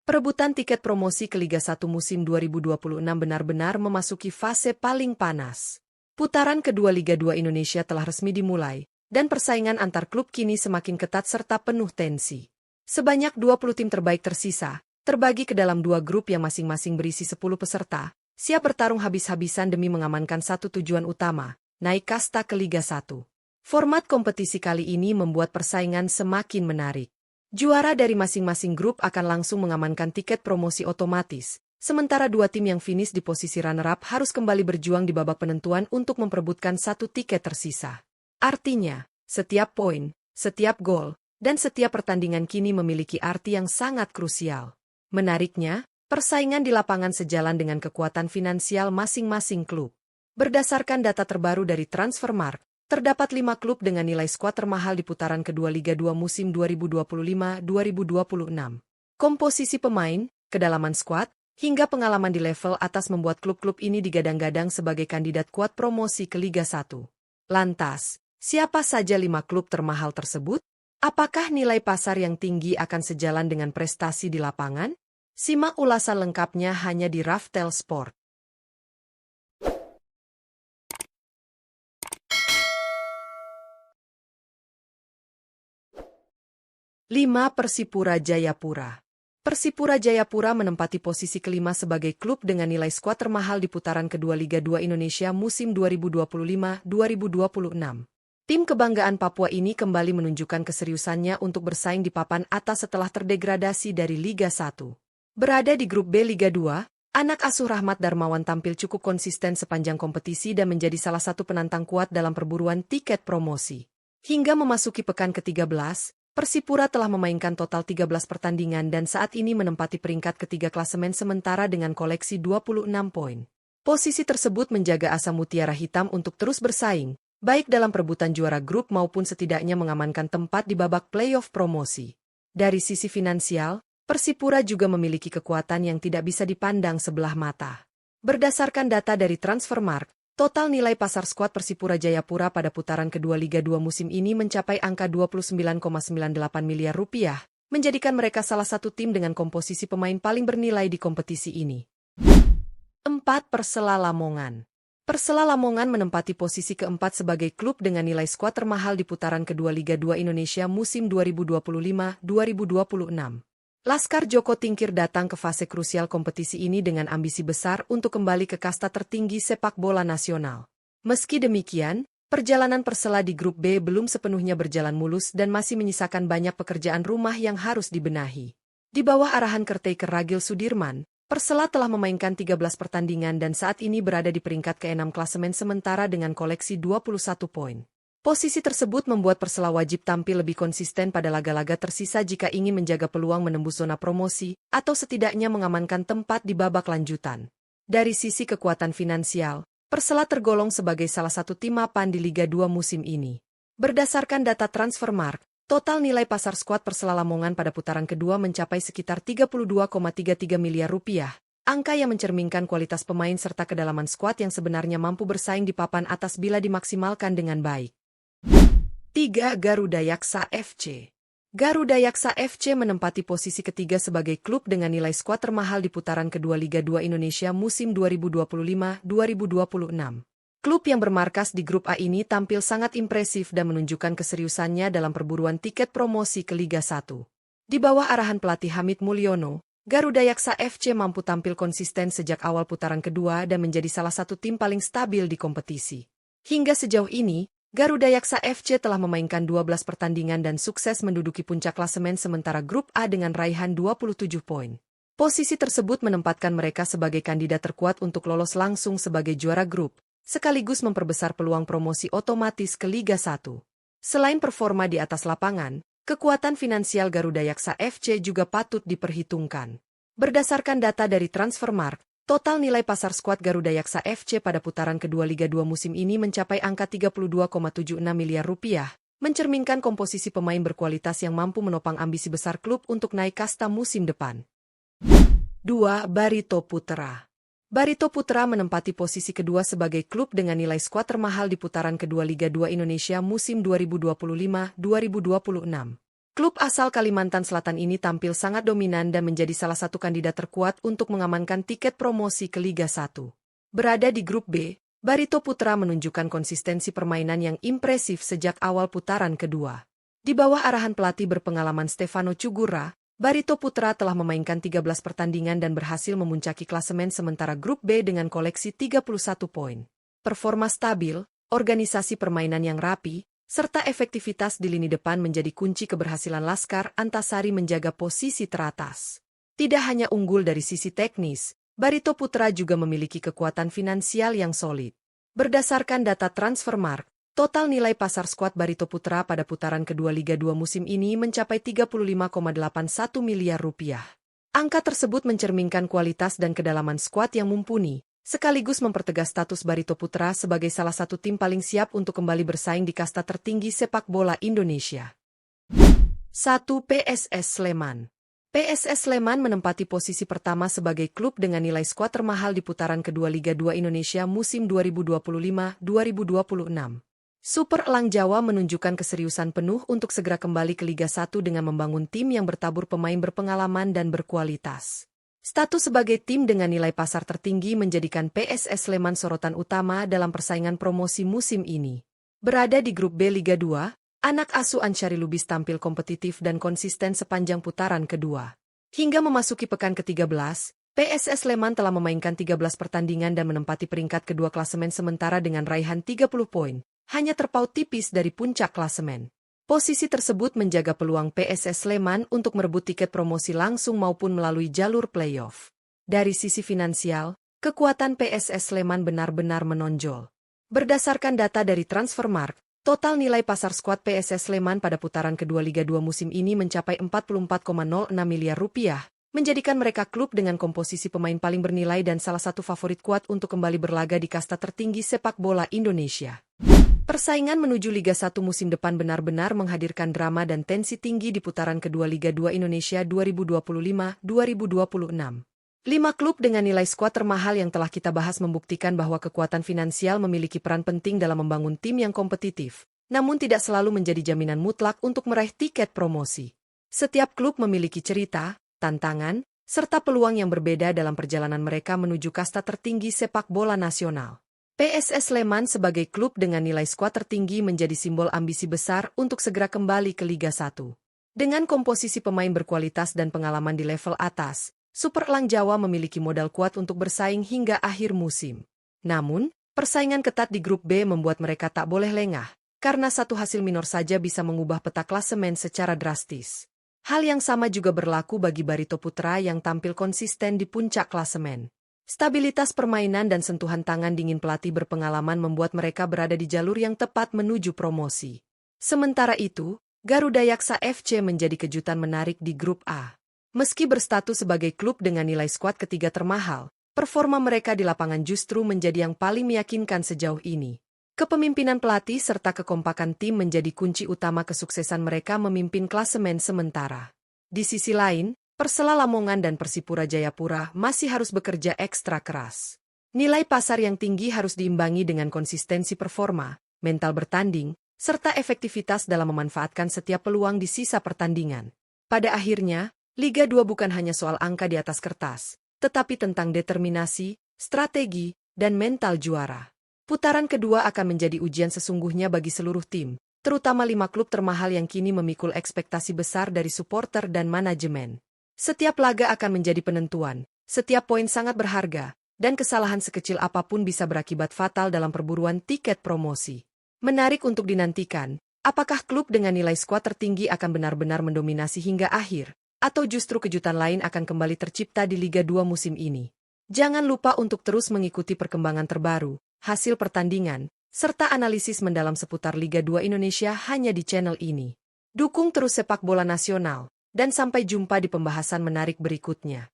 Perebutan tiket promosi ke Liga 1 musim 2026 benar-benar memasuki fase paling panas. Putaran kedua Liga 2 Indonesia telah resmi dimulai, dan persaingan antar klub kini semakin ketat serta penuh tensi. Sebanyak 20 tim terbaik tersisa, terbagi ke dalam dua grup yang masing-masing berisi 10 peserta, siap bertarung habis-habisan demi mengamankan satu tujuan utama, naik kasta ke Liga 1. Format kompetisi kali ini membuat persaingan semakin menarik. Juara dari masing-masing grup akan langsung mengamankan tiket promosi otomatis, sementara dua tim yang finish di posisi runner-up harus kembali berjuang di babak penentuan untuk memperebutkan satu tiket tersisa. Artinya, setiap poin, setiap gol, dan setiap pertandingan kini memiliki arti yang sangat krusial. Menariknya, persaingan di lapangan sejalan dengan kekuatan finansial masing-masing klub. Berdasarkan data terbaru dari Transfermarkt, terdapat 5 klub dengan nilai skuad termahal di putaran kedua Liga 2 musim 2025-2026. Komposisi pemain, kedalaman skuad, hingga pengalaman di level atas membuat klub-klub ini digadang-gadang sebagai kandidat kuat promosi ke Liga 1. Lantas, siapa saja 5 klub termahal tersebut? Apakah nilai pasar yang tinggi akan sejalan dengan prestasi di lapangan? Simak ulasan lengkapnya hanya di Raftel Sport. 5. Persipura Jayapura. Persipura Jayapura menempati posisi kelima sebagai klub dengan nilai skuad termahal di putaran kedua Liga 2 Indonesia musim 2025-2026. Tim kebanggaan Papua ini kembali menunjukkan keseriusannya untuk bersaing di papan atas setelah terdegradasi dari Liga 1. Berada di grup B Liga 2, anak asuh Rahmat Darmawan tampil cukup konsisten sepanjang kompetisi dan menjadi salah satu penantang kuat dalam perburuan tiket promosi. Hingga memasuki pekan ke-13, Persipura telah memainkan total 13 pertandingan dan saat ini menempati peringkat ketiga klasemen sementara dengan koleksi 26 poin. Posisi tersebut menjaga asa Mutiara Hitam untuk terus bersaing, baik dalam perebutan juara grup maupun setidaknya mengamankan tempat di babak playoff promosi. Dari sisi finansial, Persipura juga memiliki kekuatan yang tidak bisa dipandang sebelah mata. Berdasarkan data dari Transfermarkt, total nilai pasar skuad Persipura Jayapura pada putaran kedua Liga 2 musim ini mencapai angka 29,98 miliar rupiah, menjadikan mereka salah satu tim dengan komposisi pemain paling bernilai di kompetisi ini. 4. Persela Lamongan. Persela Lamongan menempati posisi keempat sebagai klub dengan nilai skuad termahal di putaran kedua Liga 2 Indonesia musim 2025-2026. Laskar Joko Tingkir datang ke fase krusial kompetisi ini dengan ambisi besar untuk kembali ke kasta tertinggi sepak bola nasional. Meski demikian, perjalanan Persela di grup B belum sepenuhnya berjalan mulus dan masih menyisakan banyak pekerjaan rumah yang harus dibenahi. Di bawah arahan caretaker Ragil Sudirman, Persela telah memainkan 13 pertandingan dan saat ini berada di peringkat ke-6 klasemen sementara dengan koleksi 21 poin. Posisi tersebut membuat Persela wajib tampil lebih konsisten pada laga-laga tersisa jika ingin menjaga peluang menembus zona promosi, atau setidaknya mengamankan tempat di babak lanjutan. Dari sisi kekuatan finansial, Persela tergolong sebagai salah satu tim mapan di Liga 2 musim ini. Berdasarkan data Transfermarkt, total nilai pasar skuad Persela Lamongan pada putaran kedua mencapai sekitar 32,33 miliar rupiah, angka yang mencerminkan kualitas pemain serta kedalaman skuad yang sebenarnya mampu bersaing di papan atas bila dimaksimalkan dengan baik. 3. Garuda Yaksa FC. Garuda Yaksa FC menempati posisi ketiga sebagai klub dengan nilai skuad termahal di putaran kedua Liga 2 Indonesia musim 2025-2026. Klub yang bermarkas di grup A ini tampil sangat impresif dan menunjukkan keseriusannya dalam perburuan tiket promosi ke Liga 1. Di bawah arahan pelatih Hamid Mulyono, Garuda Yaksa FC mampu tampil konsisten sejak awal putaran kedua dan menjadi salah satu tim paling stabil di kompetisi. Hingga sejauh ini, Garuda Yaksa FC telah memainkan 12 pertandingan dan sukses menduduki puncak klasemen sementara grup A dengan raihan 27 poin. Posisi tersebut menempatkan mereka sebagai kandidat terkuat untuk lolos langsung sebagai juara grup, sekaligus memperbesar peluang promosi otomatis ke Liga 1. Selain performa di atas lapangan, kekuatan finansial Garuda Yaksa FC juga patut diperhitungkan. Berdasarkan data dari Transfermarkt, total nilai pasar skuad Garuda Yaksa FC pada putaran kedua Liga 2 musim ini mencapai angka 32,76 miliar rupiah, mencerminkan komposisi pemain berkualitas yang mampu menopang ambisi besar klub untuk naik kasta musim depan. 2. Barito Putra. Barito Putra menempati posisi kedua sebagai klub dengan nilai skuad termahal di putaran kedua Liga 2 Indonesia musim 2025-2026. Klub asal Kalimantan Selatan ini tampil sangat dominan dan menjadi salah satu kandidat terkuat untuk mengamankan tiket promosi ke Liga 1. Berada di grup B, Barito Putra menunjukkan konsistensi permainan yang impresif sejak awal putaran kedua. Di bawah arahan pelatih berpengalaman Stefano Cugura, Barito Putra telah memainkan 13 pertandingan dan berhasil memuncaki klasemen sementara grup B dengan koleksi 31 poin. Performa stabil, organisasi permainan yang rapi, serta efektivitas di lini depan menjadi kunci keberhasilan Laskar Antasari menjaga posisi teratas. Tidak hanya unggul dari sisi teknis, Barito Putra juga memiliki kekuatan finansial yang solid. Berdasarkan data Transfermarkt, total nilai pasar skuad Barito Putra pada putaran kedua Liga 2 musim ini mencapai 35,81 miliar rupiah. Angka tersebut mencerminkan kualitas dan kedalaman skuad yang mumpuni, sekaligus mempertegas status Barito Putra sebagai salah satu tim paling siap untuk kembali bersaing di kasta tertinggi sepak bola Indonesia. 1. PSS Sleman. PSS Sleman menempati posisi pertama sebagai klub dengan nilai skuad termahal di putaran kedua Liga 2 Indonesia musim 2025-2026. Super Elang Jawa menunjukkan keseriusan penuh untuk segera kembali ke Liga 1 dengan membangun tim yang bertabur pemain berpengalaman dan berkualitas. Status sebagai tim dengan nilai pasar tertinggi menjadikan PSS Sleman sorotan utama dalam persaingan promosi musim ini. Berada di grup B Liga 2, anak asuh Ansyari Lubis tampil kompetitif dan konsisten sepanjang putaran kedua. Hingga memasuki pekan ke-13, PSS Sleman telah memainkan 13 pertandingan dan menempati peringkat kedua klasemen sementara dengan raihan 30 poin, hanya terpaut tipis dari puncak klasemen. Posisi tersebut menjaga peluang PSS Sleman untuk merebut tiket promosi langsung maupun melalui jalur playoff. Dari sisi finansial, kekuatan PSS Sleman benar-benar menonjol. Berdasarkan data dari Transfermarkt, total nilai pasar skuad PSS Sleman pada putaran kedua Liga 2 musim ini mencapai 44,06 miliar rupiah, menjadikan mereka klub dengan komposisi pemain paling bernilai dan salah satu favorit kuat untuk kembali berlaga di kasta tertinggi sepak bola Indonesia. Persaingan menuju Liga 1 musim depan benar-benar menghadirkan drama dan tensi tinggi di putaran kedua Liga 2 Indonesia 2025-2026. 5 klub dengan nilai skuad termahal yang telah kita bahas membuktikan bahwa kekuatan finansial memiliki peran penting dalam membangun tim yang kompetitif, namun tidak selalu menjadi jaminan mutlak untuk meraih tiket promosi. Setiap klub memiliki cerita, tantangan, serta peluang yang berbeda dalam perjalanan mereka menuju kasta tertinggi sepak bola nasional. PSS Sleman sebagai klub dengan nilai skuad tertinggi menjadi simbol ambisi besar untuk segera kembali ke Liga 1. Dengan komposisi pemain berkualitas dan pengalaman di level atas, Super Elang Jawa memiliki modal kuat untuk bersaing hingga akhir musim. Namun, persaingan ketat di grup B membuat mereka tak boleh lengah, karena satu hasil minor saja bisa mengubah peta klasemen secara drastis. Hal yang sama juga berlaku bagi Barito Putra yang tampil konsisten di puncak klasemen. Stabilitas permainan dan sentuhan tangan dingin pelatih berpengalaman membuat mereka berada di jalur yang tepat menuju promosi. Sementara itu, Garuda Yaksa FC menjadi kejutan menarik di grup A. Meski berstatus sebagai klub dengan nilai skuad ketiga termahal, performa mereka di lapangan justru menjadi yang paling meyakinkan sejauh ini. Kepemimpinan pelatih serta kekompakan tim menjadi kunci utama kesuksesan mereka memimpin klasemen sementara. Di sisi lain, Persela Lamongan dan Persipura Jayapura masih harus bekerja ekstra keras. Nilai pasar yang tinggi harus diimbangi dengan konsistensi performa, mental bertanding, serta efektivitas dalam memanfaatkan setiap peluang di sisa pertandingan. Pada akhirnya, Liga 2 bukan hanya soal angka di atas kertas, tetapi tentang determinasi, strategi, dan mental juara. Putaran kedua akan menjadi ujian sesungguhnya bagi seluruh tim, terutama 5 klub termahal yang kini memikul ekspektasi besar dari supporter dan manajemen. Setiap laga akan menjadi penentuan, setiap poin sangat berharga, dan kesalahan sekecil apapun bisa berakibat fatal dalam perburuan tiket promosi. Menarik untuk dinantikan, apakah klub dengan nilai skuad tertinggi akan benar-benar mendominasi hingga akhir, atau justru kejutan lain akan kembali tercipta di Liga 2 musim ini. Jangan lupa untuk terus mengikuti perkembangan terbaru, hasil pertandingan, serta analisis mendalam seputar Liga 2 Indonesia hanya di channel ini. Dukung terus sepak bola nasional. Dan sampai jumpa di pembahasan menarik berikutnya.